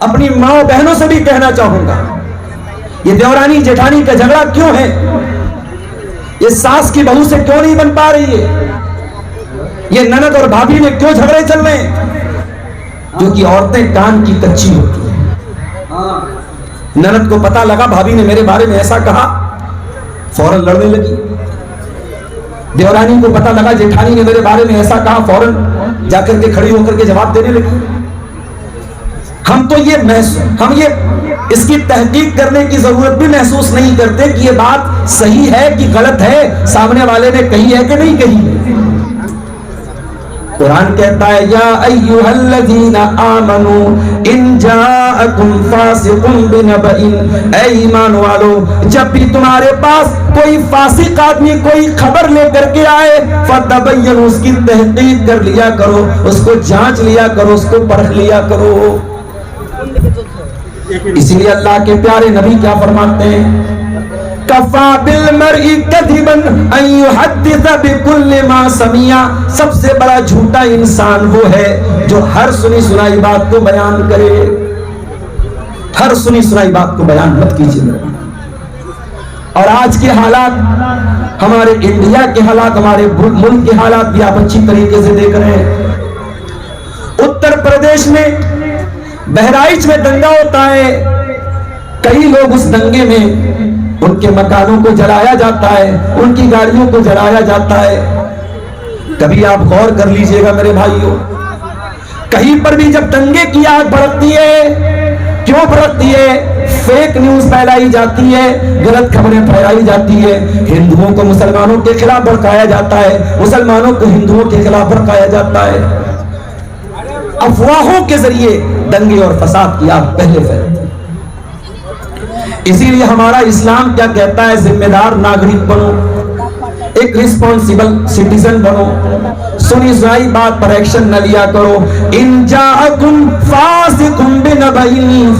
اپنی ماں و بہنوں سے بھی کہنا چاہوں گا، یہ دیورانی جیٹھانی کا جھگڑا کیوں ہے؟ یہ ساس کی بہو سے کیوں نہیں بن پا رہی ہے؟ یہ نند اور بھابھی میں کیوں جھگڑے چل رہے ہیں؟ جو کہ عورتیں کان کی کچی ہوتی ہیں۔ نند کو پتا لگا بھابھی نے میرے بارے میں ایسا کہا، فوراً لڑنے لگی۔ دیورانی کو پتا لگا جیٹھانی نے میرے بارے میں ایسا کہا، فوراً جا کر کے کھڑی ہو کر کے جواب دینے لگی۔ ہم تو یہ اس کی تحقیق کرنے کی ضرورت بھی محسوس نہیں کرتے کہ یہ بات صحیح ہے کہ غلط ہے، سامنے والے نے کہی ہے کہ نہیں کہی ہے۔ قرآن کہتا ہے یا ایھا الذین آمنوا ان جاءکم فاسق بنبأ، اے ایمان والو جب بھی تمہارے پاس کوئی فاسق آدمی کوئی خبر لے کر کے آئے فتبینوا، اس کی تحقیق کر لیا کرو، اس کو جانچ لیا کرو، اس کو پرکھ لیا کرو۔ اسی لیے اللہ کے پیارے نبی کیا فرماتے ہیں؟ کفا بالمرء کذبا ان یحدث بکل ما سمع، سب سے بڑا جھوٹا انسان وہ ہے جو ہر سنی سنائی بات کو بیان کرے۔ ہر سنی سنائی بات کو بیان مت کیجیے۔ اور آج کے حالات، ہمارے انڈیا کے حالات، ہمارے ملک کے حالات بھی آپ اچھی طریقے سے دیکھ رہے ہیں۔ اتر پردیش میں بہرائچ میں دنگا ہوتا ہے، کئی لوگ اس دنگے میں ان کے مکانوں کو جلایا جاتا ہے، ان کی گاڑیوں کو جلایا جاتا ہے۔ کبھی آپ غور کر لیجئے گا میرے بھائیوں، کہیں پر بھی جب دنگے کی آگ بھڑکتی ہے، کیوں بھڑکتی ہے؟ فیک نیوز پھیلائی جاتی ہے، غلط خبریں پھیلائی جاتی ہے، ہندوؤں کو مسلمانوں کے خلاف بھڑکایا جاتا ہے، مسلمانوں کو ہندوؤں کے خلاف بھڑکایا جاتا ہے۔ افواہوں کے ذریعے دنگے اور فساد کی آگ پہلے پھیلتی ہے۔ اسی لیے ہمارا اسلام کیا کہتا ہے؟ ذمہ دار ناگرک بنو، ایک رسپانسیبل سٹیزن بنو، سنی سنائی بات پر ایکشن نہ لیا کرو۔ ان جاءکم فاسق بنبأ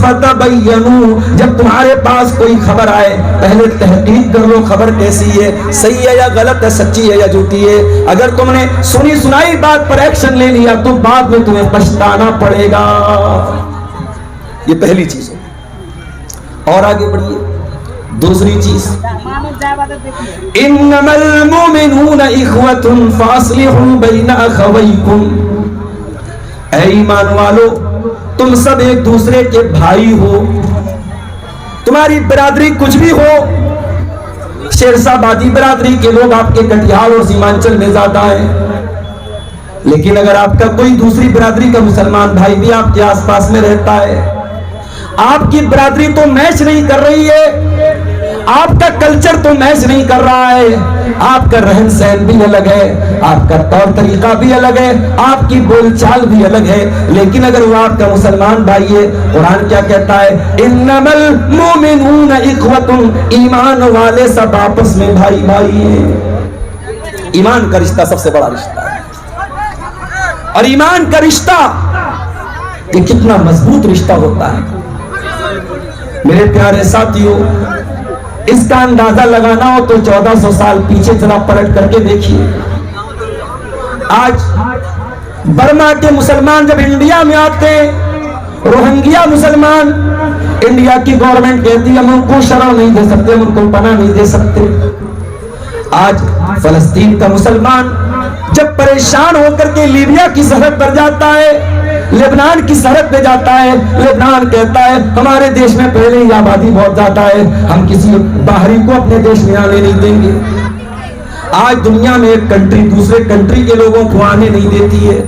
فتبینوا، جب تمہارے پاس کوئی خبر آئے پہلے تحقیق کر لو خبر کیسی ہے، صحیح ہے یا غلط ہے، سچی ہے یا جھوٹی ہے۔ اگر تم نے سنی سنائی بات پر ایکشن لے لیا تو بعد میں تمہیں پچھتانا پڑے گا۔ یہ پہلی چیز ہے۔ اور آگے بڑھیے، دوسری چیز، انما المؤمنون اخوۃ فاصلحوا بین اخویکم، اے ایمان والو تم سب ایک دوسرے کے بھائی ہو۔ تمہاری برادری کچھ بھی ہو، شیرشاہ بادی برادری کے لوگ آپ کے کٹیہار اور سیمانچل میں زیادہ ہیں، لیکن اگر آپ کا کوئی دوسری برادری کا مسلمان بھائی بھی آپ کے آس پاس میں رہتا ہے، آپ کی برادری تو میچ نہیں کر رہی ہے، آپ کا کلچر تو میچ نہیں کر رہا ہے، آپ کا رہن سہن بھی الگ ہے، آپ کا طور طریقہ بھی الگ ہے، آپ کی بول چال بھی الگ ہے، لیکن اگر وہ آپ کا مسلمان بھائی ہے، قرآن کیا کہتا ہے؟ انما المؤمنون اخوۃ، ایمان والے سب آپس میں بھائی بھائی ہیں۔ ایمان کا رشتہ سب سے بڑا رشتہ ہے، اور ایمان کا رشتہ یہ کتنا مضبوط رشتہ ہوتا ہے میرے پیارے ساتھیوں۔ اس کا اندازہ لگانا ہو تو 1400 سال پیچھے ذرا پلٹ کر کے دیکھیے۔ آج برما کے مسلمان جب انڈیا میں آتے، روہنگیا مسلمان، انڈیا کی گورنمنٹ کہتی ہے ہم ان کو شرح نہیں دے سکتے، ہم ان کو پناہ نہیں دے سکتے۔ آج فلسطین کا مسلمان جب پریشان ہو کر کے لیبیا کی سرحد پر جاتا ہے، لبنان کی سرحد پہ جاتا ہے، لبنان کہتا ہے ہمارے دیش میں پہلے ہی آبادی بہت زیادہ ہے، ہم کسی باہری کو اپنے دیش میں آنے نہیں دیں گے۔ آج دنیا میں ایک کنٹری دوسرے کنٹری کے لوگوں کو آنے نہیں دیتی ہے۔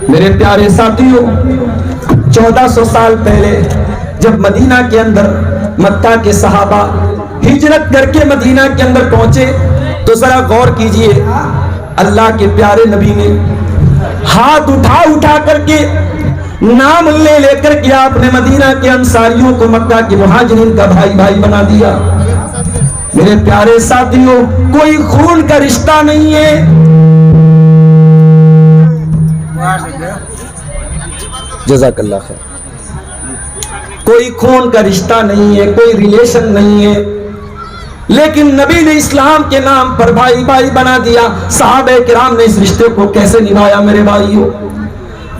میرے پیارے ساتھیوں، 1400 سال پہلے جب مدینہ کے اندر مکہ کے صحابہ ہجرت کر کے مدینہ کے اندر پہنچے تو ذرا غور کیجئے، اللہ کے پیارے نبی نے ہاتھ اٹھا اٹھا کر کے نام لے لے کر کے آپ نے مدینہ کے انصاریوں کو مکہ کے مہاجرین کا بھائی بھائی بنا دیا۔ میرے پیارے ساتھیوں، کوئی خون کا رشتہ نہیں ہے، جزاک اللہ خیر، کوئی خون کا رشتہ نہیں ہے، کوئی ریلیشن نہیں ہے، لیکن نبی نے اسلام کے نام پر بھائی بھائی بنا دیا. صحابہ کرام نے اس رشتے کو کیسے نبھایا میرے بھائیوں؟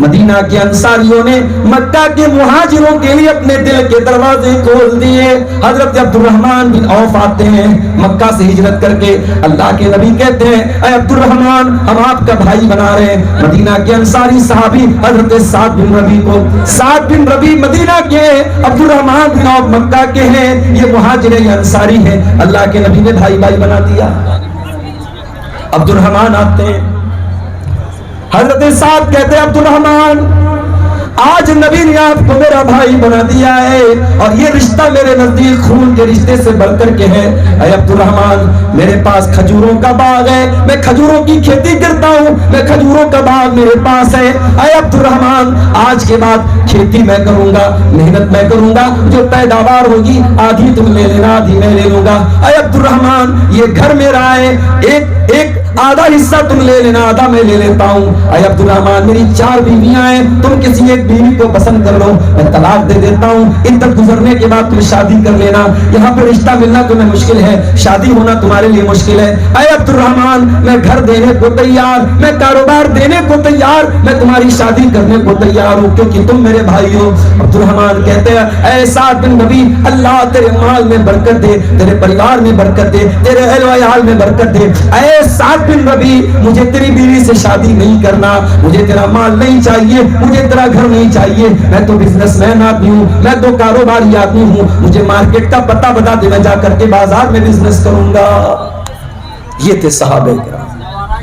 مدینہ کے انصاریوں نے مکہ کے مہاجروں کے لیے اپنے دل کے دروازے کھول دیے. حضرت عبد الرحمن بن عوف آتے ہیں مکہ سے ہجرت کر کے. اللہ کے نبی کہتے ہیں اے عبد الرحمن ہم آپ کا بھائی بنا رہے ہیں. مدینہ کے انصاری صحابی حضرت سعد بن ربیع کو، سعد بن ربیع مدینہ کے، عبد الرحمن بن عوف مکہ کے ہیں، یہ مہاجر یہ انصاری ہیں. اللہ کے نبی نے بھائی بھائی بنا دیا. عبد الرحمن آتے ہیں، حضرت سعد کہتے ہیں عبد الرحمن آج نبی نے آپ کو میرا بھائی بنا دیا ہے اور یہ رشتہ میرے نزدیک خون کے رشتے سے بڑھ کر کے ہے. اے عبد الرحمن میرے پاس کھجوروں کا باغ ہے، میں کھجوروں کی کھیتی کرتا ہوں، میں کھجوروں کا باغ میرے پاس ہے. اے عبد الرحمن آج کے بعد کھیتی میں کروں گا، محنت میں کروں گا، جو پیداوار ہوگی آدھی تم لے لینا آدھی میں لے لوں گا. اے عبد الرحمن یہ گھر میرا ہے، ایک آدھا حصہ تم لے لینا آدھا میں لے لیتا ہوں. اے عبد الرحمن میری 4 بیویاں ہیں، تم کسی ایک بیوی کو پسند کر لو، میں طلاق دے دیتا ہوں، عدت گزرنے کے بعد تم شادی کر لینا. یہاں پہ رشتہ ملنا تمہیں مشکل ہے، شادی ہونا تمہارے لیے مشکل ہے. اے عبد الرحمن میں گھر دینے کو تیار، میں کاروبار دینے کو تیار، میں تمہاری شادی کرنے کو تیار ہوں کیونکہ تم میرے بھائی ہو. عبد الرحمن کہتے ہیں اے سعد بن ربیع اللہ تیرے مال میں برکت دے، تیرے پریوار میں برکت دے، تیرے اہل و عیال میں برکت دے. اے سعد بن ربیع مجھے تیری بیوی سے شادی نہیں کرنا، مجھے تیرا مال نہیں چاہیے، مجھے تیرا گھر نہیں چاہیے، میں تو بزنس مین آدمی ہوں، میں تو کاروباری آدمی ہوں، مجھے مارکیٹ کا پتہ بتا دے میں جا کر کے بازار میں بزنس کروں گا. یہ تھے صحابہ کرام،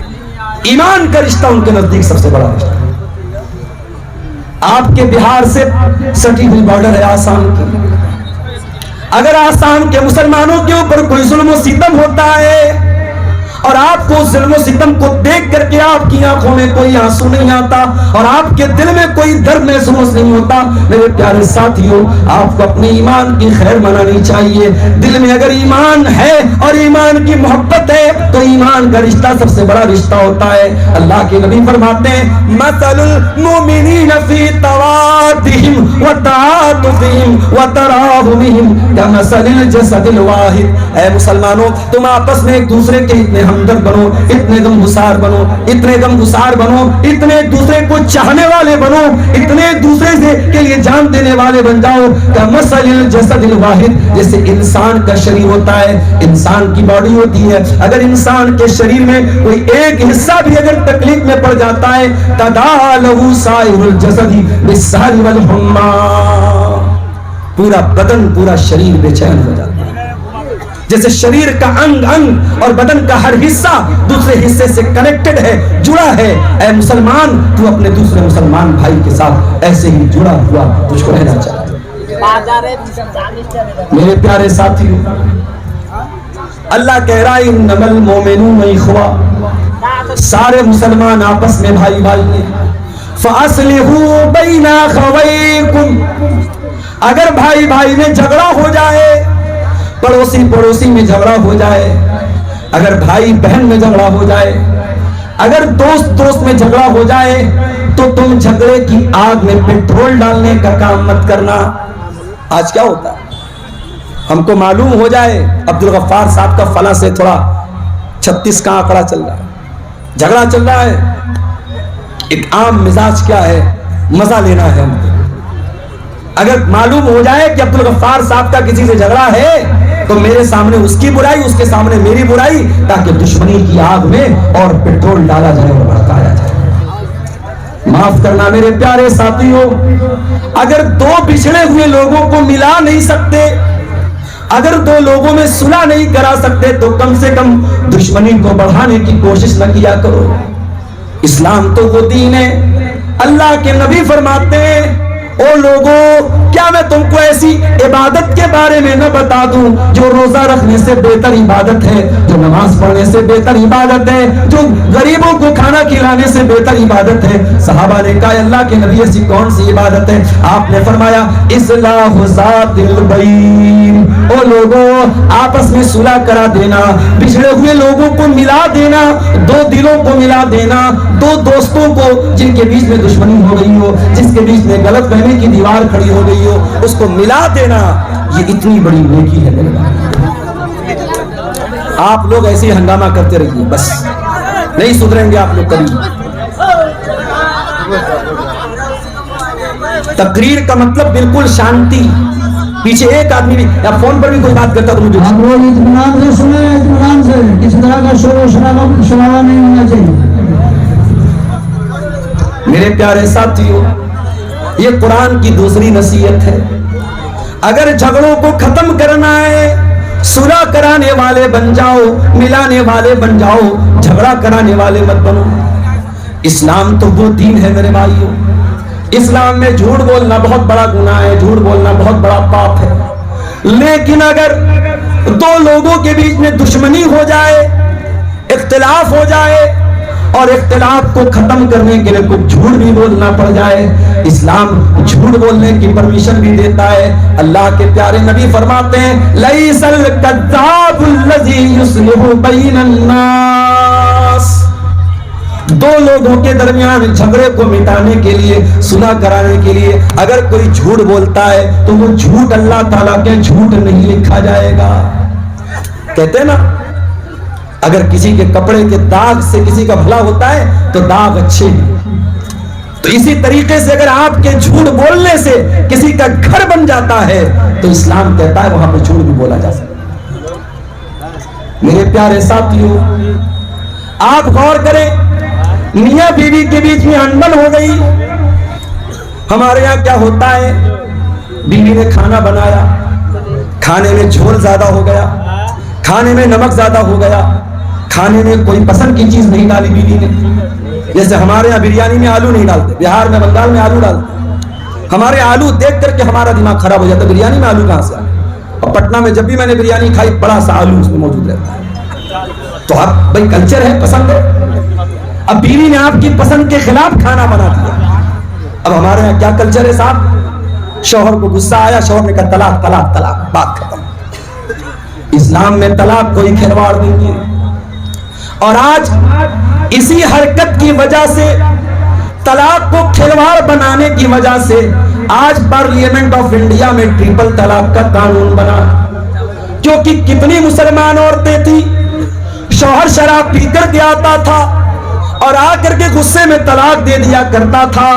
ایمان کا رشتہ ان کے نزدیک سب سے بڑا رشتہ. آپ کے بہار سے سٹی ہوئی بارڈر ہے آسام کی، اگر آسام کے مسلمانوں کے اوپر کوئی ظلم و ستم ہوتا ہے اور آپ کو ظلم و ستم کو دیکھ کر کے آپ کی آنکھوں میں کوئی آنسو نہیں آتا اور آپ کے دل میں کوئی درد محسوس نہیں ہوتا، میرے پیارے ساتھیوں آپ کو اپنے ایمان کی خیر منانی چاہیے. دل میں اگر ایمان ہے اور ایمان کی محبت ہے تو ایمان کا رشتہ سب سے بڑا رشتہ ہوتا ہے. اللہ کے نبی فرماتے ہیں مثل المؤمنین فی توادہم وتعاطفہم وتراحمہم کمثل الجسد الواحد. اے مسلمانوں تم آپس میں ایک دوسرے کے اتنے ہمدرد بنو، اتنے غمگسار بنو، اتنے غمگسار بنو، اتنے ایک دوسرے کو چاہنے والے بنو، اتنے ایک دوسرے سے کے لیے جان دینے والے بن جاؤ. کمثل الجسد الواحد جیسے انسان کا شریر ہوتا ہے، انسان کی باڈی ہوتی ہے، اگر انسان کے شریر میں کوئی ایک حصہ بھی اگر تکلیف میں پڑ جاتا ہے تداعی لہ سائر الجسد بالسہر والحمى، پورا بدن پورا شریر بے چین ہو جاتا ہے. جیسے شریر کا انگ اور بدن کا ہر حصہ دوسرے حصے سے کنیکٹڈ ہے، جڑا ہے. اے مسلمان تو اپنے دوسرے مسلمان بھائی کے ساتھ ایسے ہی جڑا ہوا تجھ کو رہنا چاہیے. میرے پیارے ساتھیوں اللہ کہہ رہا ہے انما المؤمنون اخوہ، سارے مسلمان آپس میں بھائی بھائی ہیں. فاصلحوا بین اخویکم، اگر بھائی بھائی میں جھگڑا ہو جائے، پڑوسی پڑوسی میں جھگڑا ہو جائے، اگر بھائی بہن میں جھگڑا ہو جائے، اگر دوست دوست میں جھگڑا ہو جائے تو تم جھگڑے کی آگ میں پیٹرول ڈالنے کا کام مت کرنا. آج کیا ہوتا ہے ہم کو معلوم ہو جائے عبد الغفار صاحب کا فلاں سے تھوڑا 36 کا آنکڑا چل رہا ہے، جھگڑا چل رہا ہے، ایک عام مزاج کیا ہے مزہ لینا ہے ہم کو. اگر معلوم ہو جائے کہ عبد الغفار صاحب کا کسی سے جھگڑا ہے تو میرے سامنے اس کی برائی، اس کے سامنے میری برائی، تاکہ دشمنی کی آگ میں اور پیٹرول ڈالا جائے اور بھڑکایا جائے. معاف کرنا میرے پیارے ساتھیوں، اگر دو بچھڑے ہوئے لوگوں کو ملا نہیں سکتے، اگر دو لوگوں میں صلح نہیں کرا سکتے تو کم سے کم دشمنی کو بڑھانے کی کوشش نہ کیا کرو. اسلام تو وہ دین ہے. اللہ کے نبی فرماتے ہیں او لوگوں کیا میں تم کو ایسی عبادت کے بارے میں نہ بتا دوں جو روزہ رکھنے سے بہتر عبادت ہے، جو نماز پڑھنے سے بہتر عبادت ہے، جو غریبوں کو کھانا کھلانے سے بہتر عبادت ہے. صحابہ نے کہا اللہ کے نبی ایسی کون سی عبادت ہے؟ آپ نے فرمایا اصلاح ذات البین. او لوگوں آپس میں صلح کرا دینا، بچھڑے ہوئے لوگوں کو ملا دینا، دو دلوں کو ملا دینا، دو دوستوں کو جن کے بیچ میں دشمنی ہو گئی ہو، جس کے بیچ میں غلط فہمی کی دیوار کھڑی ہو گئی ہو، اس کو ملا دینا، یہ اتنی بڑی نیکی ہے میرے بھائی. آپ لوگ ایسے ہی ہنگامہ کرتے رہیے، بس نہیں سدھریں گے آپ لوگ کبھی۔ تقریر کا مطلب بالکل شانتی، پیچھے ایک آدمی بھی یا فون پر بھی کوئی بات کرتا تو مجھے آپ لوگ اطمینان سے سنیں، اطمینان سے، کسی طرح کا شور و شرابہ نہیں ہونا چاہیے۔ میرے پیارے ساتھیو، یہ قرآن کی دوسری نصیحت ہے، اگر جھگڑوں کو ختم کرنا ہے صلح کرانے والے بن جاؤ، ملانے والے بن جاؤ، جھگڑا کرانے والے مت بنو۔ اسلام تو وہ دین ہے میرے بھائیو، اسلام میں جھوٹ بولنا بہت بڑا گناہ ہے، جھوٹ بولنا بہت بڑا پاپ ہے، لیکن اگر دو لوگوں کے بیچ میں دشمنی ہو جائے، اختلاف ہو جائے اور اختلاف کو ختم کرنے کے لیے کچھ جھوٹ بھی بولنا پڑ جائے، اسلام جھوٹ بولنے کی پرمیشن بھی دیتا ہے۔ اللہ کے پیارے نبی فرماتے ہیں لَيْسَ الْكَذَّابُ الَّذِي يُصْلِحُ بَيْنَ النَّاسِ، دو لوگوں کے درمیان جھگڑے کو مٹانے کے لیے، صلح کرانے کے لیے اگر کوئی جھوٹ بولتا ہے تو وہ جھوٹ اللہ تعالیٰ کے جھوٹ نہیں لکھا جائے گا۔ کہتے ہیں نا اگر کسی کے کپڑے کے داغ سے کسی کا بھلا ہوتا ہے تو داغ اچھے ہیں، تو اسی طریقے سے اگر آپ کے جھوٹ بولنے سے کسی کا گھر بن جاتا ہے تو اسلام کہتا ہے وہاں پہ جھوٹ بھی بولا جا سکتا ہے۔ میرے پیارے ساتھیو، آپ غور کریں، میاں بیوی کے بیچ میں انبن ہو گئی۔ ہمارے یہاں کیا ہوتا ہے، بیوی نے کھانا بنایا، کھانے میں جھول زیادہ ہو گیا، کھانے میں نمک زیادہ ہو گیا، کھانے میں کوئی پسند کی چیز نہیں ڈالی بیوی نے، جیسے ہمارے یہاں بریانی میں آلو نہیں ڈالتے، بہار میں بنگال میں آلو ڈالتے، ہمارے آلو دیکھ کر کے ہمارا دماغ خراب ہو جاتا ہے، بریانی میں آلو کہاں سے آئے؟ اور پٹنہ میں جب بھی میں نے بریانی کھائی بڑا سا آلو اس میں موجود رہتا ہے۔ تو اب بھائی کلچر ہے، پسند ہے، اب بیوی نے آپ کی پسند کے خلاف کھانا بنا دیا۔ اب ہمارے یہاں کیا کلچر ہے صاحب، شوہر کو غصہ آیا، شوہر نے کہا طلاق طلاق طلاق، بات ختم۔ اسلام میں طلاق کوئی کھلواڑ نہیں ہے، اور آج اسی حرکت کی وجہ سے، طلاق کو کھلواڑ بنانے کی وجہ سے آج پارلیمنٹ آف انڈیا میں ٹرپل طلاق کا قانون بنا، کیونکہ کتنی مسلمان عورتیں تھیں شوہر شراب پی کر کے آتا تھا اور آ کر کے غصے میں طلاق دے دیا کرتا تھا،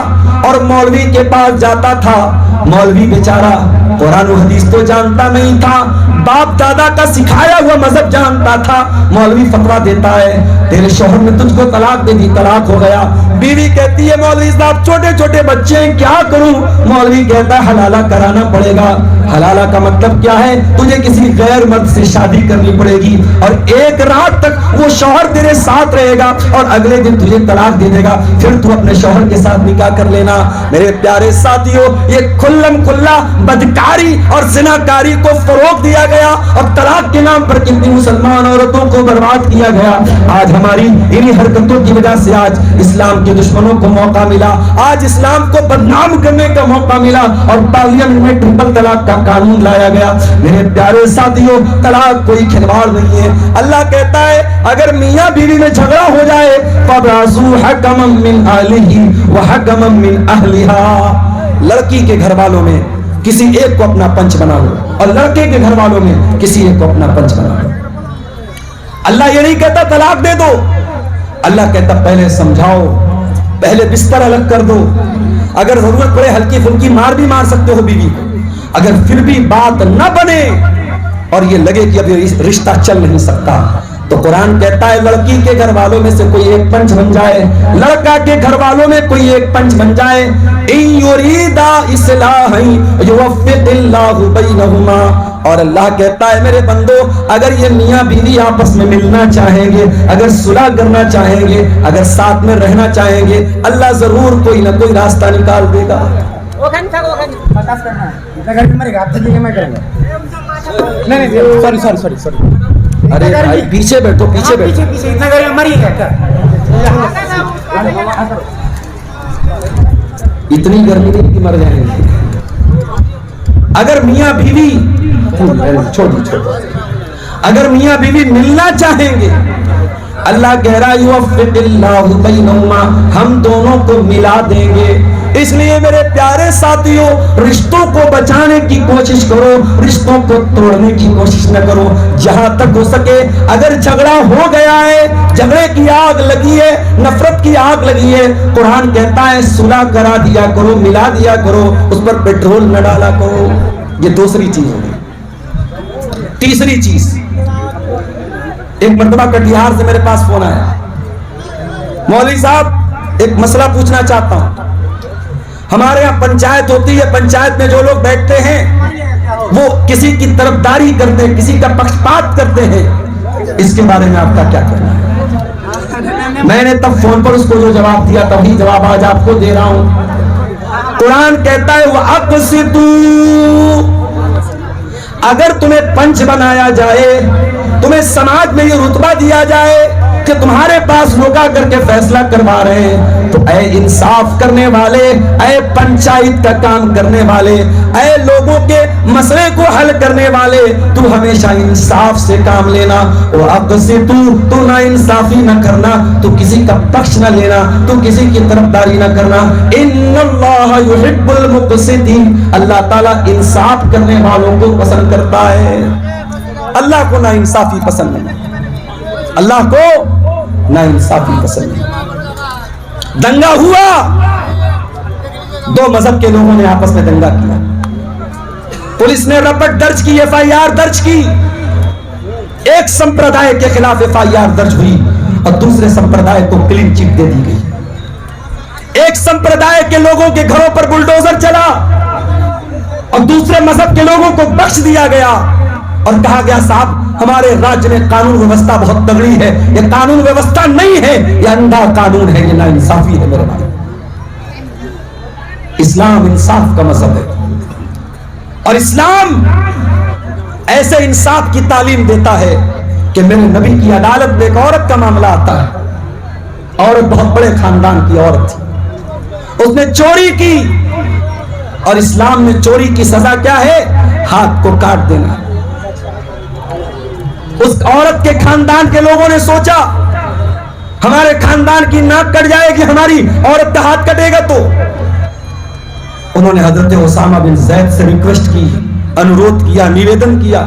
اور مولوی کے پاس جاتا تھا، مولوی بیچارہ قرآن و حدیث تو جانتا نہیں تھا، باپ دادا کا سکھایا ہوا مذہب جانتا تھا، مولوی فتویٰ دیتا ہے تیرے شوہر نے تجھ کو طلاق دے دی، طلاق ہو گیا۔ بیوی کہتی ہے مولوی صاحب چھوٹے چھوٹے بچے ہیں کیا کروں؟ مولوی کہتا ہے حلالہ کرانا پڑے گا۔ حلالہ کا مطلب کیا ہے؟ تجھے کسی غیر مرد سے شادی کرنی پڑے گی، اور ایک رات تک وہ شوہر تیرے ساتھ رہے گا اور اگلے دن تجھے طلاق دے دے گا، پھر تو اپنے شوہر کے ساتھ نکاح کر لینا۔ میرے پیارے ساتھیو، یہ کھلم کھلا بدکاری اور زناکاری کو فروغ دیا گیا، اور طلاق کے نام پر کتنی مسلمان عورتوں کو برباد کیا گیا۔ آج ہماری انہی حرکتوں کی وجہ سے آج اسلام کے دشمنوں کو موقع ملا، آج اسلام کو بدنام کرنے کا موقع ملا، اور پارلیمنٹ میں ٹرپل طلاق کا قانون لایا گیا۔ میرے پیارے ساتھیو، طلاق کوئی کھلواڑ نہیں ہے۔ اللہ کہتا ہے اگر میاں بیوی میں جھگڑا ہو جائے فَبْعَثُوا حَكَمًا مِّنْ أَهْلِهِ وَحَكَمًا مِّنْ أَهْلِهَا، لڑکی کے گھر والوں میں کسی ایک کو اپنا پنچ بنا لو، اور لڑکے کے گھر والوں میں کسی ایک کو اپنا پنچ بنا لو۔ اللہ یہ نہیں کہتا طلاق دے دو، اللہ کہتا پہلے سمجھاؤ، پہلے بستر الگ کر دو، اگر ضرورت پڑے ہلکی پھلکی مار بھی مار سکتے ہو بیوی کو، اگر پھر بھی بات نہ بنے اور یہ لگے کہ اب یہ رشتہ چل نہیں سکتا تو قرآن کہتا ہے لڑکی کے گھر والوں میں سے کوئی ایک پنچ بن جائے، لڑکا کے گھر والوں میں کوئی ایک پنچ بن جائے۔ ان یریدا اصلاحا یوفق اللہ بینہما، اور اللہ کہتا ہے میرے بندو اگر یہ میاں بیوی آپس میں ملنا چاہیں گے، اگر صلح کرنا چاہیں گے، اگر ساتھ میں رہنا چاہیں گے، اللہ ضرور کوئی نہ کوئی راستہ نکال دے گا۔ ارے بھائی پیچھے بیٹھو، پیچھے بیٹھو، اتنی گرمی نہیں کہ مر جائیں گے۔ اگر میاں بیوی اگر میاں بیوی ملنا چاہیں گے، اللہ کہہ رہا ہے یوفق اللہ بینہما، ہم دونوں کو ملا دیں گے۔ اس لیے میرے پیارے ساتھیوں، رشتوں کو بچانے کی کوشش کرو، رشتوں کو توڑنے کی کوشش نہ کرو۔ جہاں تک ہو سکے اگر جھگڑا ہو گیا ہے، جھگڑے کی آگ لگی ہے، نفرت کی آگ لگی ہے، قرآن کہتا ہے صلح کرا دیا کرو، ملا دیا کرو، اس پر پیٹرول نہ ڈالا کرو۔ یہ دوسری چیز ہوگی۔ تیسری چیز، ایک مرتبہ کٹیہار سے میرے پاس فون آیا، مولوی صاحب ایک مسئلہ پوچھنا چاہتا ہوں۔ ہمارے یہاں پنچایت ہوتی ہے، پنچایت میں جو لوگ بیٹھتے ہیں وہ کسی کی طرفداری کرتے ہیں، کسی کا پکشپات کرتے ہیں، اس کے بارے میں آپ کا کیا کہنا ہے؟ میں نے تب فون پر اس کو جو جواب دیا تبھی جواب آج آپ کو دے رہا ہوں۔ قرآن کہتا ہے وَأَقْسِطُوا، اگر تمہیں پنچ بنایا جائے، تمہیں سماج میں یہ رتبہ دیا جائے کہ تمہارے پاس لوگ آ کر کے فیصلہ کروا رہے ہیں، تو اے انصاف کرنے والے، اے پنچایت کا کام کرنے والے، اے لوگوں کے مسئلے کو حل کرنے والے، تو ہمیشہ انصاف سے کام لینا۔ وَأَقْسِطُوا، تو نا انصافی نہ کرنا، تو کسی کا پکش نہ لینا، تو کسی کی طرفداری نہ کرنا۔ إِنَّ اللَّهَ يُحِبُّ الْمُقْسِطِينَ، اللہ تعالیٰ انصاف کرنے والوں کو پسند کرتا ہے۔ اللہ کو نا انصافی پسند نہیں، اللہ کو نا انصافی پسند نہیں۔ دنگا ہوا، دو مذہب کے لوگوں نے آپس میں دنگا کیا، پولیس نے رپٹ درج کی، FIR درج کی، ایک سمپردائے کے خلاف FIR درج ہوئی اور دوسرے سمپردائے کو کلین چٹ دے دی گئی۔ ایک سمپردائے کے لوگوں کے گھروں پر بلڈوزر چلا اور دوسرے مذہب کے لوگوں کو بخش دیا گیا اور کہا گیا صاحب ہمارے راج میں قانون ویوستھا بہت تگڑی ہے، یہ قانون ویوستھا نہیں ہے، یہ اندھا قانون ہے، یہ نا انصافی ہے۔ میرے بھائی، اسلام انصاف کا مذہب ہے اور اسلام ایسے انصاف کی تعلیم دیتا ہے کہ میرے نبی کی عدالت میں ایک عورت کا معاملہ آتا ہے، عورت بہت بڑے خاندان کی عورت تھی، اس نے چوری کی اور اسلام میں چوری کی سزا کیا ہے؟ ہاتھ کو کاٹ دینا۔ اس عورت کے خاندان کے لوگوں نے سوچا ہمارے خاندان کی ناک کٹ جائے گی، ہماری عورت کا ہاتھ کٹے گا، تو انہوں نے حضرت اسامہ بن زید سے ریکویسٹ کی، انورودھ کیا، نیویدن کیا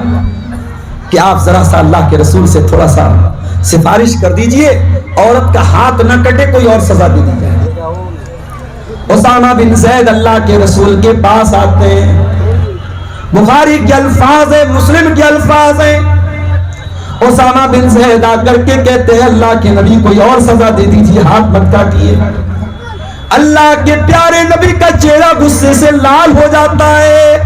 کہ آپ ذرا سا اللہ کے رسول سے تھوڑا سا سفارش کر دیجئے، عورت کا ہاتھ نہ کٹے، کوئی اور سزا دے دی جائے۔ اسامہ بن زید اللہ کے رسول کے پاس آتے ہیں، بخاری کے الفاظ ہیں، مسلم کے الفاظ ہیں، اسامہ بن زید آ کر کے کہتے ہیں اللہ کے نبی کوئی اور سزا دے دیجیے، ہاتھ مت کاٹیے۔ اللہ کے پیارے نبی کا چہرہ غصے سے لال ہو جاتا ہے۔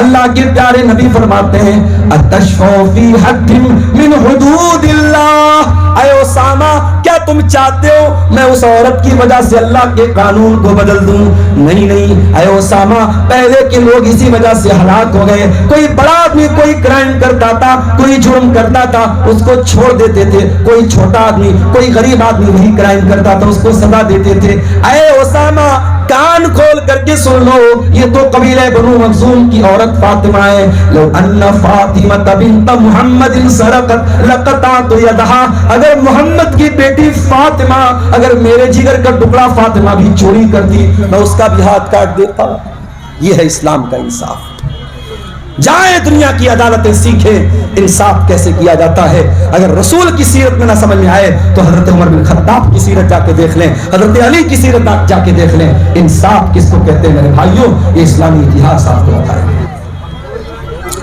اللہ کے پیارے نبی فرماتے ہیں اتشفع فی حد من حدود اللہ، اے اسامہ کیا تم چاہتے ہو میں اس عورت کی وجہ سے اللہ کے قانون کو بدل دوں؟ نہیں نہیں اے اسامہ، پہلے کے لوگ اسی وجہ سے ہلاک ہو گئے، کوئی بڑا آدمی کوئی کرائم کرتا تھا، کوئی جرم کرتا تھا، اس کو چھوڑ دیتے تھے، کوئی چھوٹا آدمی کوئی غریب آدمی وہی کرائم کرتا تھا، اس کو سزا دیتے تھے۔ اے اسامہ کان کھول کر کے سن لو، یہ تو قبیلہ بنو مخزوم کی عورت فاطمہ ہے، لو ان فاطمہ بنت محمد سرقت لقطعت یدہا، اگر محمد کی بیٹی فاطمہ، اگر میرے جگر کا ٹکڑا فاطمہ بھی چوری کرتی میں اس کا بھی ہاتھ کاٹ دیتا۔ یہ ہے اسلام کا انصاف۔ جائیں دنیا کی عدالتیں سیکھیں انصاف کیسے کیا جاتا ہے۔ اگر رسول کی سیرت میں نہ سمجھ میں آئے تو حضرت عمر بن خطاب کی سیرت جا کے دیکھ لیں، حضرت علی کی سیرت جا کے دیکھ لیں۔ انصاف کس کو کہتے ہیں میرے بھائیوں؟ یہ اسلامی اتہاس آپ کو بتائے۔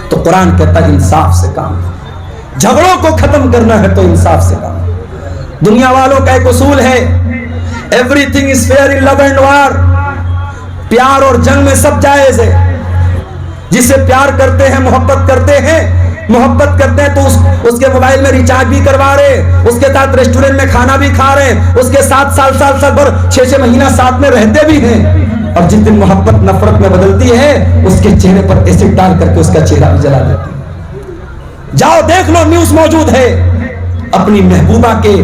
تو قرآن کہتا ہے انصاف سے کام، جھگڑوں کو ختم کرنا ہے تو انصاف سے کام۔ دنیا والوں کا ایک اصول ہے everything is fair in love and war, پیار اور جنگ میں سب جائز ہے۔ جسے پیار کرتے ہیں، محبت کرتے ہیں تو اس کے موبائل میں ریچارج بھی کروا رہے، اس کے ساتھ ریسٹورنٹ میں کھانا بھی کھا رہے ہیں، اس کے ساتھ سال بھر 6 مہینہ ساتھ میں رہتے بھی ہیں، اور جس دن محبت نفرت میں بدلتی ہے اس کے چہرے پر ایسڈ ڈال کر کے اس کا چہرہ بھی جلا دیتے ہیں۔ جاؤ دیکھ لو، نیوز موجود ہے، اپنی محبوبہ کے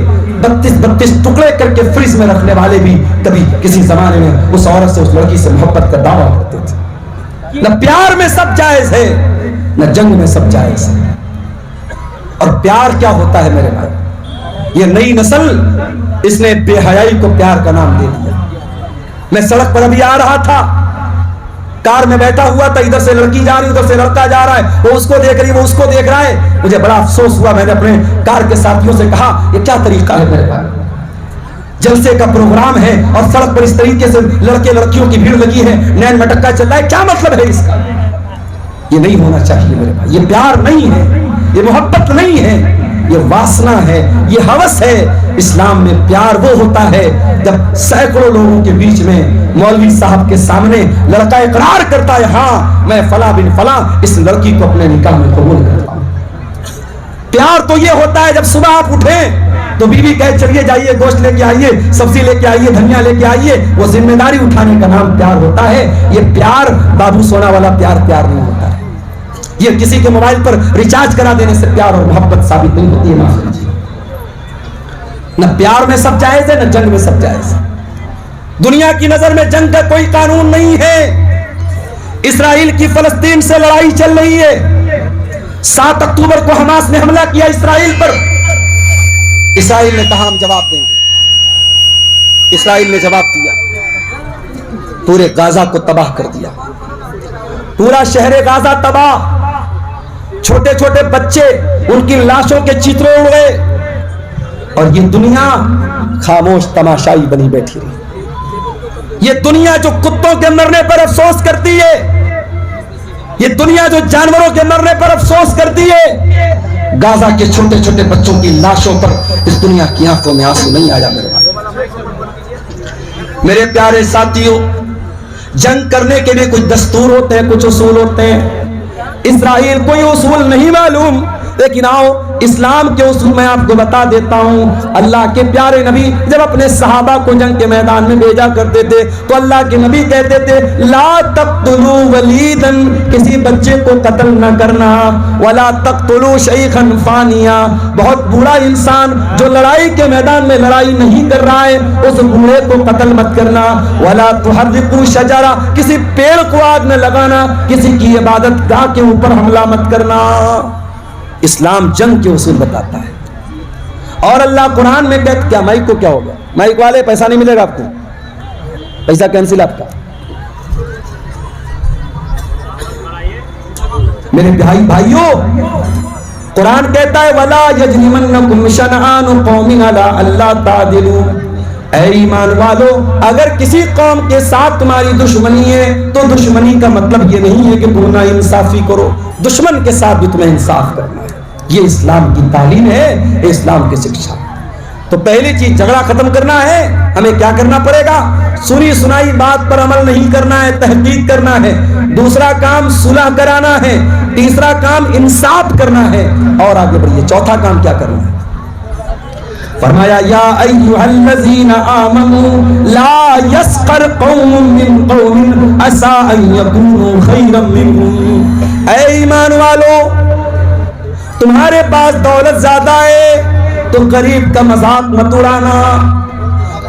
32 ٹکڑے کر کے فریز میں رکھنے والے بھی کبھی کسی زمانے میں اس عورت سے، اس لڑکی سے محبت کا دعویٰ کرتے تھے۔ نہ پیار میں سب جائز ہے، نہ جنگ میں سب جائز ہے۔ اور پیار کیا ہوتا ہے میرے بھائی؟ یہ نئی نسل اس نے بے حیائی کو پیار کا نام دے دیا۔ میں سڑک پر ابھی آ رہا تھا، کار میں بیٹھا ہوا تھا، ادھر سے لڑکی جا رہی، ادھر سے لڑکا جا رہا ہے، وہ اس کو دیکھ رہی، وہ اس کو دیکھ رہا ہے. مجھے بڑا افسوس ہوا. میں نے اپنے کار کے ساتھیوں سے کہا یہ کیا طریقہ ہے میرے پاس؟ جلسے کا پروگرام ہے اور سڑک پر اس طریقے سے لڑکے لڑکیوں کی بھیڑ لگی ہے، نین مٹکا چل رہا ہے، کیا مطلب ہے اس کا؟ یہ نہیں ہونا چاہیے میرے بھائی. یہ پیار نہیں ہے، یہ محبت نہیں ہے، یہ واسنا ہے، یہ ہوس ہے. اسلام میں پیار وہ ہوتا ہے جب سینکڑوں لوگوں کے بیچ میں مولوی صاحب کے سامنے لڑکا اقرار کرتا ہے ہاں میں فلاں بن فلاں اس لڑکی کو اپنے نکاح میں قبول کرتا ہوں. پیار تو یہ ہوتا ہے جب صبح آپ اٹھیں تو بیوی کہے چلیے جائیے گوشت لے کے آئیے، سبزی لے کے آئیے، دھنیا لے کے آئیے. وہ ذمہ داری اٹھانے کا نام پیار ہوتا ہے. یہ پیار بابو سونا والا پیار نہیں ہوتا ہے. یہ کسی کے موبائل پر ریچارج کرا دینے سے پیار اور محبت ثابت نہیں ہوتی ہے. نہ پیار میں سب جائز ہے، نہ جنگ میں سب جائز ہے. دنیا کی نظر میں جنگ کا کوئی قانون نہیں ہے. اسرائیل کی فلسطین سے لڑائی چل رہی ہے. 7 اکتوبر کو حماس نے حملہ کیا اسرائیل پر. اسرائیل نے کہا ہم جواب دیں گے. اسرائیل نے جواب دیا، پورے غازہ کو تباہ کر دیا. پورا شہر غازہ تباہ، چھوٹے چھوٹے بچے ان کی لاشوں کے چترے اڑے، اور یہ دنیا خاموش تماشائی بنی بیٹھی رہی. یہ دنیا جو کتوں کے مرنے پر افسوس کرتی ہے، یہ دنیا جو جانوروں کے مرنے پر افسوس کرتی ہے، غازہ کے چھوٹے چھوٹے بچوں کی لاشوں پر اس دنیا کی آنکھوں میں آنسو نہیں آیا. میرے پیارے ساتھیوں، جنگ کرنے کے لیے کچھ دستور ہوتے ہیں، کچھ اصول ہوتے ہیں. اسرائیل کوئی اصول نہیں معلوم، لیکن آؤ اسلام کے اصول میں آپ کو بتا دیتا ہوں. اللہ کے پیارے نبی جب اپنے صحابہ کو جنگ کے میدان میں بھیجا کرتے تھے تو اللہ کے نبی کہتے تھے لا تقتلوا ولیدا، کسی بچے کو قتل نہ کرنا، ولا تقتلوا شیخا فانیا، بہت بوڑھا انسان جو لڑائی کے میدان میں لڑائی نہیں کر رہا ہے اس بوڑھے کو قتل مت کرنا، ولا تحرقوا شجرہ، کسی پیڑ کو آگ نہ لگانا، کسی کی عبادت گاہ کے اوپر حملہ مت کرنا. اسلام جنگ کے اصول بتاتا ہے. اور اللہ قرآن میں کہتا کیا مائک کو کیا ہوگا؟ مائک والے پیسہ نہیں ملے گا آپ کو، پیسہ کینسل آپ کا. میرے بھائیوں، قرآن کہتا ہے وَلَا يَجْرِمَنَّكُمْ شَنَآنُ قَوْمٍ عَلَىٰ أَلَّا تَعْدِلُوا، اے ایمان والو اگر کسی قوم کے ساتھ تمہاری دشمنی ہے تو دشمنی کا مطلب یہ نہیں ہے کہ تم نا انصافی کرو، دشمن کے ساتھ بھی تمہیں انصاف کرنا ہے. یہ اسلام کی تعلیم ہے، یہ اسلام کی شکشا. تو پہلی چیز جھگڑا ختم کرنا ہے، ہمیں کیا کرنا پڑے گا؟ سنی سنائی بات پر عمل نہیں کرنا ہے، تحقیق کرنا ہے. دوسرا کام صلح کرانا ہے. تیسرا کام انصاف کرنا ہے. اور آگے بڑھیے، چوتھا کام کیا کرنا ہے؟ فرمایا یا ایھا الذین آمنوا لا یسخر قوم من قوم عسى ان یکونوا خیرا منهم. اے ایمان والو، تمہارے پاس دولت زیادہ ہے تو غریب کا مذاق مت اڑانا.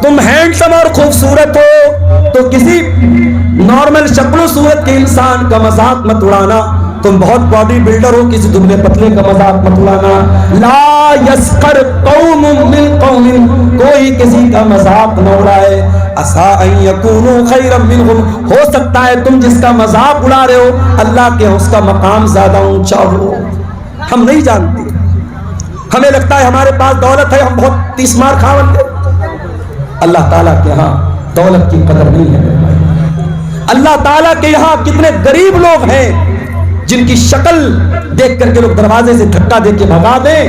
تم ہینڈسم اور خوبصورت ہو تو کسی نارمل شکل و صورت کے انسان کا مذاق مت اڑانا. تم بہت باڈی بلڈر ہو، کسی دبلے پتلے کا مذاق مت اڑانا. لا یسخر قوم من قوم، کوئی کسی کا مذاق نہ اڑائے. عسى ان یکونوا خیرا منهم، ہو سکتا ہے تم جس کا مذاق اڑا رہے ہو اللہ کے اس کا مقام زیادہ اونچا ہو. ہم نہیں جانتے، ہمیں لگتا ہے ہمارے پاس دولت ہے، ہم بہت تیس مار کھاون گے. اللہ تعالیٰ کے ہاں دولت کی قدر نہیں ہے. اللہ تعالیٰ کے یہاں کتنے غریب لوگ ہیں جن کی شکل دیکھ کر کے لوگ دروازے سے دھکا دے کے بھگا دیں.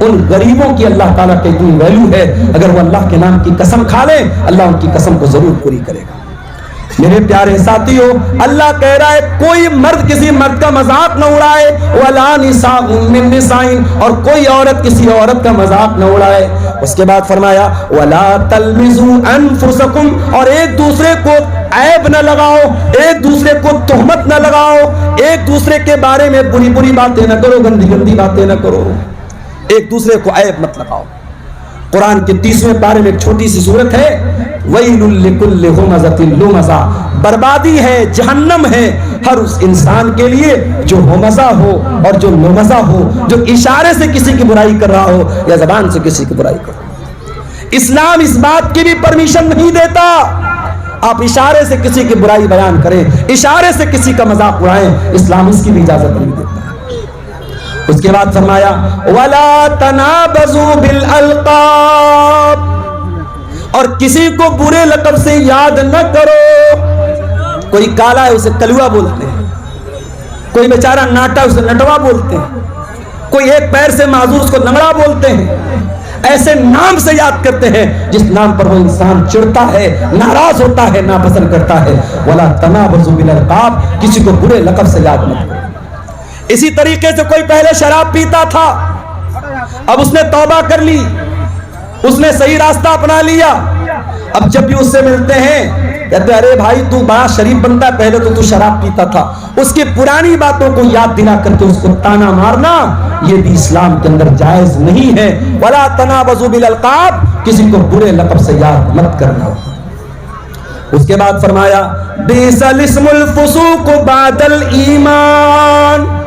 ان غریبوں کی اللہ تعالیٰ کے اتنی ویلیو ہے، اگر وہ اللہ کے نام کی قسم کھا لیں اللہ ان کی قسم کو ضرور پوری کرے گا. میرے پیارے ساتھیوں، اللہ کہہ رہا ہے کوئی مرد کسی مرد کا مذاق نہ اڑائے، وَلَا نِسَاءٌ مِّن نِسَاءٍ، اور کوئی عورت کسی عورت کا مذاق نہ اڑائے. اس کے بعد فرمایا وَلَا تَلْمِزُوا أَنفُسَكُمْ، اور ایک دوسرے کو عیب نہ لگاؤ، ایک دوسرے کو تہمت نہ لگاؤ، ایک دوسرے کے بارے میں بری بری باتیں نہ کرو، گندی گندی باتیں نہ کرو، ایک دوسرے کو عیب مت لگاؤ. قرآن کے 30ویں پارے میں ایک چھوٹی سی سورت ہے وَيْلٌ لِكُلِّ هُمَزَةٍ لُمَزَةٍ، بربادی ہے، جہنم ہے ہر اس انسان کے لیے جو ہمزہ ہو اور جو لمزہ ہو، جو اشارے سے کسی کی برائی کر رہا ہو یا زبان سے کسی کی برائی کر رہا ہو. اسلام اس بات کی بھی پرمیشن نہیں دیتا آپ اشارے سے کسی کی برائی بیان کریں, اشارے سے کسی کا مذاق اڑائیں, اسلام اس کی بھی اجازت نہیں دیتا. اس کے بعد فرمایا وَلَا تَنَابَزُوا بِالْأَلْقَابِ, اور کسی کو برے لقب سے یاد نہ کرو. کوئی کالا ہے اسے کلوا بولتے ہیں, کوئی بیچارہ ناٹا اسے نٹوا بولتے ہیں, کوئی ایک پیر سے معذور اس کو لنگڑا بولتے ہیں. ایسے نام سے یاد کرتے ہیں جس نام پر وہ انسان چڑھتا ہے, ناراض ہوتا ہے, ناپسند کرتا ہے. وَلَا تَنَابَزُوا بِالْأَلْقَابِ, کسی کو برے لقب سے یاد مت کرو. اسی طریقے سے کوئی پہلے شراب پیتا تھا, اب اس نے توبہ کر لی, اس نے صحیح راستہ اپنا لیا. اب جب بھی اس سے ملتے ہیں کہتے ارے بھائی تو بڑا شریف بنتا ہے, پہلے تو شراب پیتا تھا. اس کی پرانی باتوں کو یاد دلا کر کے اس کو تانا مارنا یہ بھی اسلام کے اندر جائز نہیں ہے. وَلَا تَنَابَزُوا بِالْأَلْقَابِ, کسی کو برے لقب سے یاد مت کرنا. اس کے بعد فرمایا بِئْسَ الِاسْمُ الْفُسُوقُ بَعْدَ الْإِيمَانِ,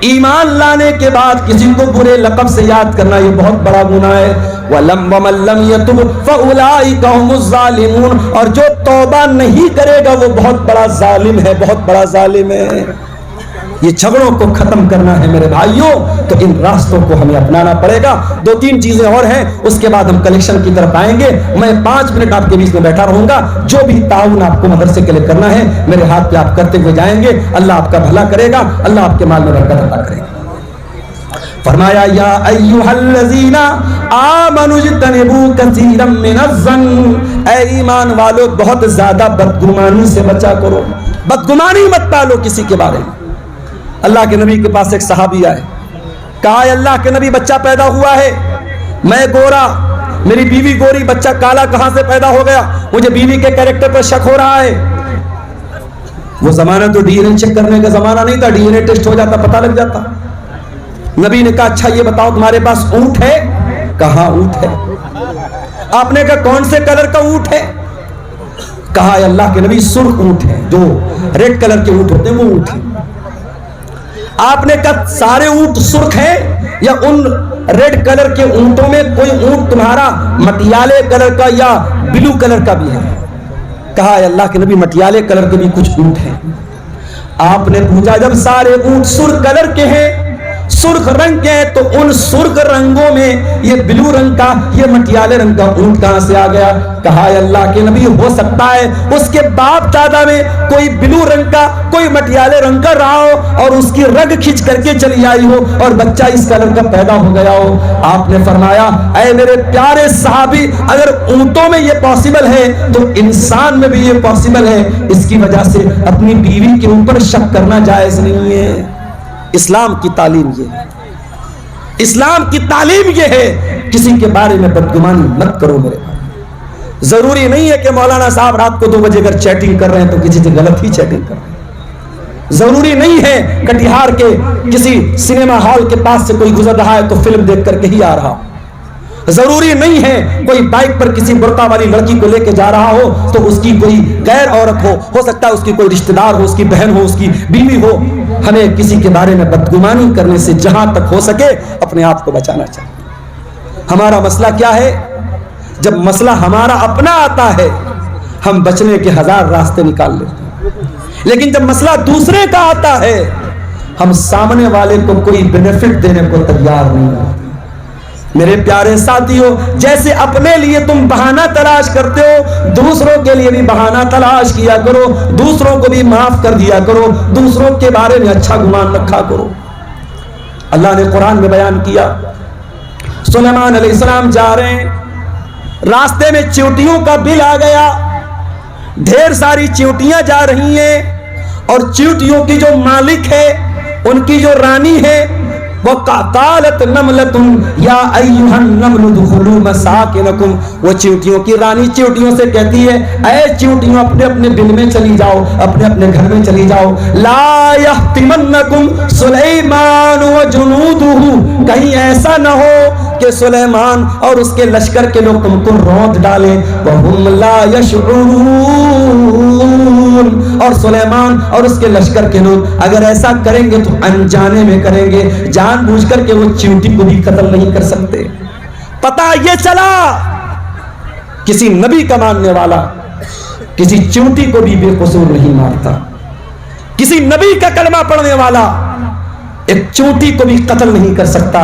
ایمان لانے کے بعد کسی کو برے لقب سے یاد کرنا یہ بہت بڑا گناہ ہے. وَمَن لَّمْ يَتُبْ فَأُولَٰئِكَ هُمُ الظَّالِمُونَ, اور جو توبہ نہیں کرے گا وہ بہت بڑا ظالم ہے, بہت بڑا ظالم ہے. یہ جھگڑوں کو ختم کرنا ہے میرے بھائیوں, تو ان راستوں کو ہمیں اپنانا پڑے گا. 2-3 چیزیں اور ہیں, اس کے بعد ہم کلیکشن کی طرف آئیں گے. میں 5 منٹ آپ کے بیچ میں بیٹھا رہوں گا. جو بھی تعاون آپ کو مدرسے کے لیے کرنا ہے میرے ہاتھ پہ آپ کرتے ہوئے جائیں گے. اللہ آپ کا بھلا کرے گا, اللہ آپ کے مال میں برکت عطا کرے گا. فرمایا یا ایھا الذین آمنوا اجتنبوا کثیرا من الظن, اے ایمان والو بہت زیادہ بدگمانی سے بچا کرو. بدگمانی مت پالو کسی کے بارے میں. اللہ کے نبی کے پاس ایک صحابی آئے, کہا اے اللہ کے نبی بچہ پیدا ہوا ہے, میں گورا, میری بیوی گوری, بچہ کالا کہاں سے پیدا ہو گیا, مجھے بیوی کے کیریکٹر پر شک ہو رہا ہے. وہ زمانہ تو ڈی این اے چیک کرنے کا زمانہ نہیں تھا, ڈی این اے ٹیسٹ ہو جاتا, پتہ لگ جاتا. نبی نے کہا اچھا یہ بتاؤ تمہارے پاس اونٹ ہے, کہا اونٹ ہے. آپ نے کہا کون سے کلر کا اونٹ ہے, کہا اے اللہ کے نبی سرخ اونٹ ہے, جو ریڈ کلر کے اونٹ ہوتے ہیں وہ اونٹ ہے. آپ نے کہا سارے اونٹ سرخ ہیں یا ان ریڈ کلر کے اونٹوں میں کوئی اونٹ تمہارا مٹیالے کلر کا یا بلو کلر کا بھی ہے, کہا اے اللہ کے نبی مٹیالے کلر کے بھی کچھ اونٹ ہیں. آپ نے پوچھا جب سارے اونٹ سرخ کلر کے ہیں, سرخ رنگ کے, تو ان سرخ رنگوں میں یہ بلو رنگ کا, یہ مٹیالے رنگ کا اونٹ کہاں سے آ گیا؟ کہا اللہ کے نبی ہو سکتا ہے اس کے باپ دادا میں کوئی بلو رنگ کا کوئی مٹیالے رنگ کا رہا ہو اور اس کی رگ کھچ کر کے چلی آئی ہو اور بچہ اس کلر کا پیدا ہو گیا ہو. آپ نے فرمایا اے میرے پیارے صحابی, اگر اونٹوں میں یہ پاسبل ہے تو انسان میں بھی یہ پاسبل ہے. اس کی وجہ سے اپنی بیوی کے اوپر شک کرنا جائز نہیں ہے. اسلام کی تعلیم یہ ہے, اسلام کی تعلیم یہ ہے, کسی کے بارے میں بدگمانی مت کرو میرے بھائی. ضروری نہیں ہے کہ مولانا صاحب رات کو 2 بجے اگر چیٹنگ کر رہے ہیں تو کسی سے غلط ہی چیٹنگ کر رہے ہیں. ضروری نہیں ہے کٹیہار کے کسی سنیما ہال کے پاس سے کوئی گزر رہا ہے تو فلم دیکھ کر کے ہی آ رہا. ضروری نہیں ہے کوئی بائک پر کسی برقع والی لڑکی کو لے کے جا رہا ہو تو اس کی کوئی غیر عورت ہو سکتا ہے اس کی کوئی رشتہ دار ہو, اس کی بہن ہو, اس کی بیوی ہو. ہمیں کسی کے بارے میں بدگمانی کرنے سے جہاں تک ہو سکے اپنے آپ کو بچانا چاہیے. ہمارا مسئلہ کیا ہے, جب مسئلہ ہمارا اپنا آتا ہے ہم بچنے کے 1000 راستے نکال لیتے ہیں, لیکن جب مسئلہ دوسرے کا آتا ہے ہم سامنے والے کو کوئی بینیفٹ دینے کو تیار نہیں ہوتے. میرے پیارے ساتھیوں, جیسے اپنے لیے تم بہانہ تلاش کرتے ہو دوسروں کے لیے بھی بہانہ تلاش کیا کرو, دوسروں کو بھی معاف کر دیا کرو, دوسروں کے بارے میں اچھا گمان رکھا کرو. اللہ نے قرآن میں بیان کیا, سلیمان علیہ السلام جا رہے ہیں, راستے میں چیونٹیوں کا بل آ گیا, ڈھیر ساری چیونٹیاں جا رہی ہیں اور چیونٹیوں کی جو مالک ہے, ان کی جو رانی ہے, وَقَالَتْ نَمْلَةٌ يَا أَيُّهَا النَّمْلُ ادْخُلُوا مَسَاكِنَكُمْ, وہ چیونٹیوں کی رانی چیونٹیوں سے کہتی ہے اے چیونٹیوں اپنے اپنے بل میں چلی جاؤ, اپنے اپنے گھر میں چلی جاؤ. لَا يَحْتِمَنَّكُمْ سُلَيْمَانُ وَجُنُودُهُ, کہیں ایسا نہ ہو کہ سلیمان اور اس کے لشکر کے لوگ تم کو روند ڈالیں. وَهُمْ لَا يَشْعُرُونَ, اور سلیمان اور اس کے لشکر کے لوگ اگر ایسا کریں گے تو انجانے میں کریں گے, جان بوجھ کر کے وہ چیونٹی کو بھی قتل نہیں کر سکتے. پتہ یہ چلا کسی نبی کا ماننے والا کسی چونٹی کو بھی بے قصور نہیں مارتا. کسی نبی کا کلمہ پڑھنے والا ایک چونٹی کو بھی قتل نہیں کر سکتا.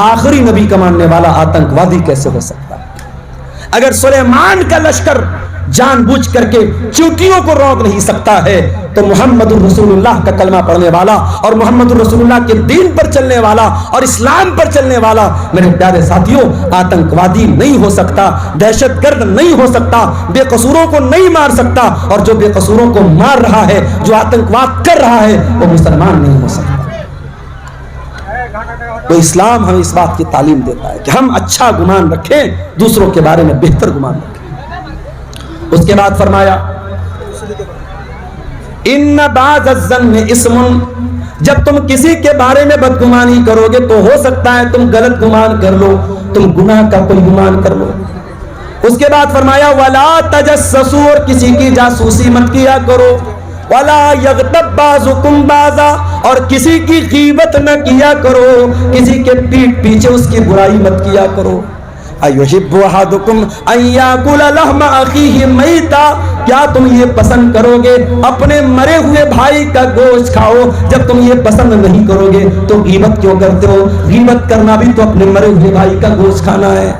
آخری نبی کا ماننے والا آتنکوادی کیسے ہو سکتا؟ اگر سلیمان کا لشکر جان بوجھ کر کے چونٹیوں کو روک نہیں سکتا ہے تو محمد الرسول اللہ کا کلمہ پڑھنے والا اور محمد الرسول اللہ کے دین پر چلنے والا اور اسلام پر چلنے والا میرے پیارے ساتھیوں آتنکوادی نہیں ہو سکتا، دہشت گرد نہیں ہو سکتا، بے قصوروں کو نہیں مار سکتا، اور جو بے قصوروں کو مار رہا ہے، جو آتنکواد کر رہا ہے، وہ مسلمان نہیں ہو سکتا. تو اسلام ہمیں اس بات کی تعلیم دیتا ہے کہ ہم اچھا گمان رکھیں، دوسروں کے بارے میں بہتر گمان رکھیں. اس کے بعد فرمایا ان بعض الظن اسم، جب تم کسی کے بارے میں بدگمانی کرو گے تو ہو سکتا ہے تم غلط گمان کر لو، تم گناہ کا کوئی گمان کر لو. اس کے بعد فرمایا ولا تجسسوا، اور کسی کی جاسوسی مت کیا کرو، ولا یغتب بعضکم بعضا، اور کسی کی غیبت نہ کیا کرو، کسی کے پیٹھ پیچھے اس کی برائی مت کیا کرو. ایحب احدکم ان یاکل لحم اخیہ میتا، کیا تم یہ پسند کرو گے اپنے مرے ہوئے بھائی کا گوشت کھاؤ؟ جب تم یہ پسند نہیں کرو گے تو غیبت کیوں کرتے ہو؟ غیبت کرنا بھی تو اپنے مرے ہوئے بھائی کا گوشت کھانا ہے.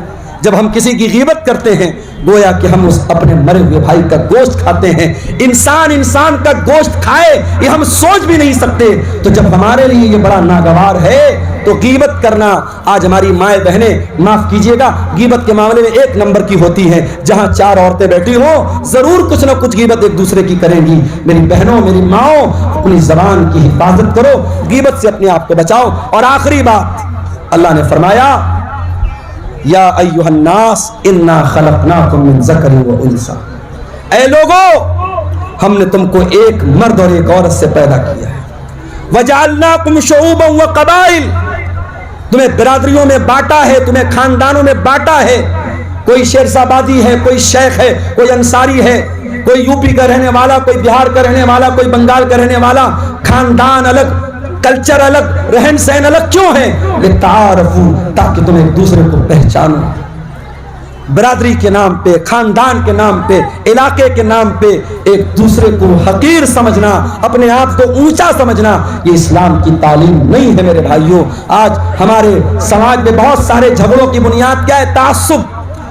جب ہم کسی کی غیبت کرتے ہیں گویا کہ ہم اس اپنے مرے ہوئے بھائی کا گوشت کھاتے ہیں. انسان کا گوشت کھائے یہ ہم سوچ بھی نہیں سکتے. تو جب ہمارے لیے یہ بڑا ناگوار ہے تو غیبت کرنا، آج ہماری مائیں بہنیں معاف کیجئے گا غیبت کے معاملے میں ایک نمبر کی ہوتی ہیں. جہاں 4 عورتیں بیٹھی ہوں ضرور کچھ نہ کچھ غیبت ایک دوسرے کی کریں گی. میری بہنوں، میری ماؤں، اپنی زبان کی حفاظت کرو، غیبت سے اپنے آپ کو بچاؤ. اور آخری بات اللہ نے فرمایا یا ایھا الناس انا خلقناکم من ذکر و انثی، اے لوگو ہم نے تم کو ایک مرد اور ایک عورت سے پیدا کیا ہے. وجعلناکم شعوبا وقبائل، تمہیں برادریوں میں بانٹا ہے، تمہیں خاندانوں میں بانٹا ہے. کوئی شیرسابادی ہے، کوئی شیخ ہے، کوئی انصاری ہے، کوئی یو پی کا رہنے والا، کوئی بہار کا رہنے والا، کوئی بنگال کا رہنے والا. خاندان الگ، کلچر الگ، رہن سہن الگ کیوں ہے؟ لتعارفوا، تاکہ تم ایک دوسرے کو پہچانو. برادری کے نام پہ، خاندان کے نام پہ، علاقے کے نام پہ ایک دوسرے کو حقیر سمجھنا، اپنے آپ کو اونچا سمجھنا، یہ اسلام کی تعلیم نہیں ہے میرے بھائیوں. آج ہمارے سماج میں بہت سارے جھگڑوں کی بنیاد کیا ہے؟ تعصب.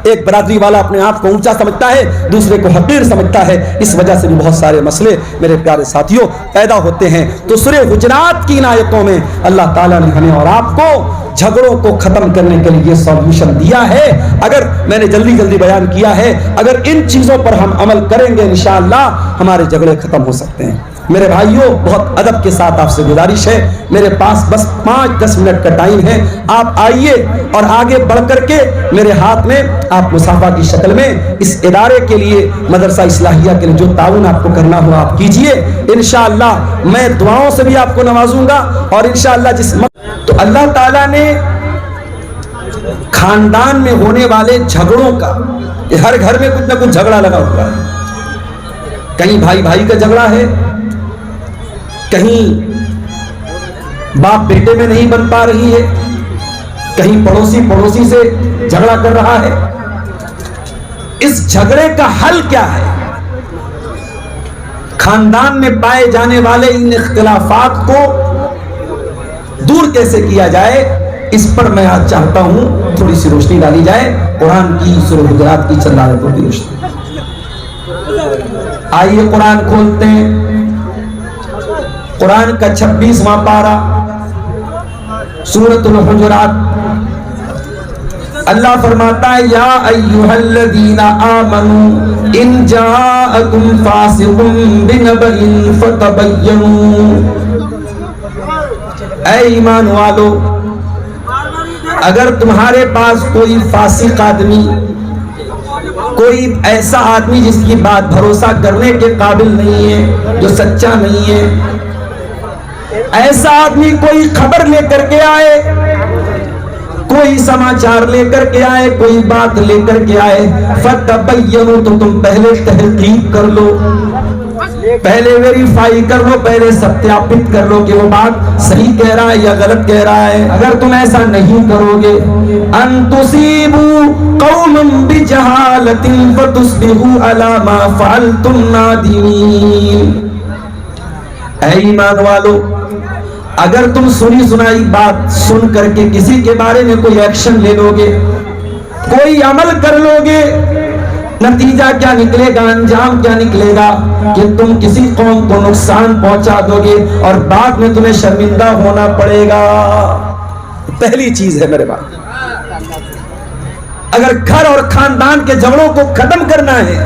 ایک برادری والا اپنے آپ کو اونچا سمجھتا ہے، دوسرے کو حقیر سمجھتا ہے. اس وجہ سے بھی بہت سارے مسئلے میرے پیارے ساتھیوں پیدا ہوتے ہیں. تو سورہ حجرات کی ان آیتوں میں اللہ تعالیٰ نے ہمیں اور آپ کو جھگڑوں کو ختم کرنے کے لیے سولوشن دیا ہے. اگر میں نے جلدی بیان کیا ہے، اگر ان چیزوں پر ہم عمل کریں گے انشاءاللہ ہمارے جھگڑے ختم ہو سکتے ہیں. میرے بھائیوں بہت ادب کے ساتھ آپ سے گزارش ہے، میرے پاس بس 5-10 منٹ کا ٹائم ہے. آپ آئیے اور آگے بڑھ کر کے میرے ہاتھ میں آپ مصافحہ کی شکل میں اس ادارے کے لیے، مدرسہ اصلاحیہ کے لیے جو تعاون آپ کو کرنا ہو آپ کیجئے. انشاءاللہ میں دعاؤں سے بھی آپ کو نوازوں گا. اور انشاءاللہ تو اللہ تعالیٰ نے خاندان میں ہونے والے جھگڑوں کا، ہر گھر میں کچھ نہ کچھ جھگڑا لگا ہوا ہے. کہیں بھائی بھائی کا جھگڑا ہے، کہیں باپ بیٹے میں نہیں بن پا رہی ہے، کہیں پڑوسی سے جھگڑا کر رہا ہے. اس جھگڑے کا حل کیا ہے؟ خاندان میں پائے جانے والے ان اختلافات کو دور کیسے کیا جائے، اس پر میں آج چاہتا ہوں تھوڑی سی روشنی ڈالی جائے. قرآن کی سورہ حجرات کی چند آیتوں کی روشنی. آئیے قرآن کھولتے ہیں. قرآن کا 26واں پارہ سورۃ الحجرات. اللہ فرماتا ہے یا ایھا الذین آمنوا ان جاءکم فاسق بنبأ فتبینوا، اے ایمان والو اگر تمہارے پاس کوئی فاسق آدمی، کوئی ایسا آدمی جس کی بات بھروسہ کرنے کے قابل نہیں ہے، جو سچا نہیں ہے، ایسا آدمی کوئی خبر لے کر کے آئے، کوئی سماچار لے کر کے آئے، کوئی بات لے کر کے آئے، فتبینوا، تو تم پہلے تحقیق کر لو. پہلے ویریفائی کر لو، پہلے ستیاپت کر لو کہ وہ بات صحیح کہہ رہا ہے یا غلط کہہ رہا ہے. اگر تم ایسا نہیں کرو گے، ان تصیبوا قوما بجہالۃ فتصبحوا علی ما فعلتم نادمین. اے ایمان والو، اگر تم سنی سنائی بات سن کر کے کسی کے بارے میں کوئی ایکشن لے لو گے، کوئی عمل کر لو گے، نتیجہ کیا نکلے گا، انجام کیا نکلے گا کہ تم کسی قوم کو نقصان پہنچا دو گے اور بعد میں تمہیں شرمندہ ہونا پڑے گا. پہلی چیز ہے میرے بات، اگر گھر اور خاندان کے جھگڑوں کو ختم کرنا ہے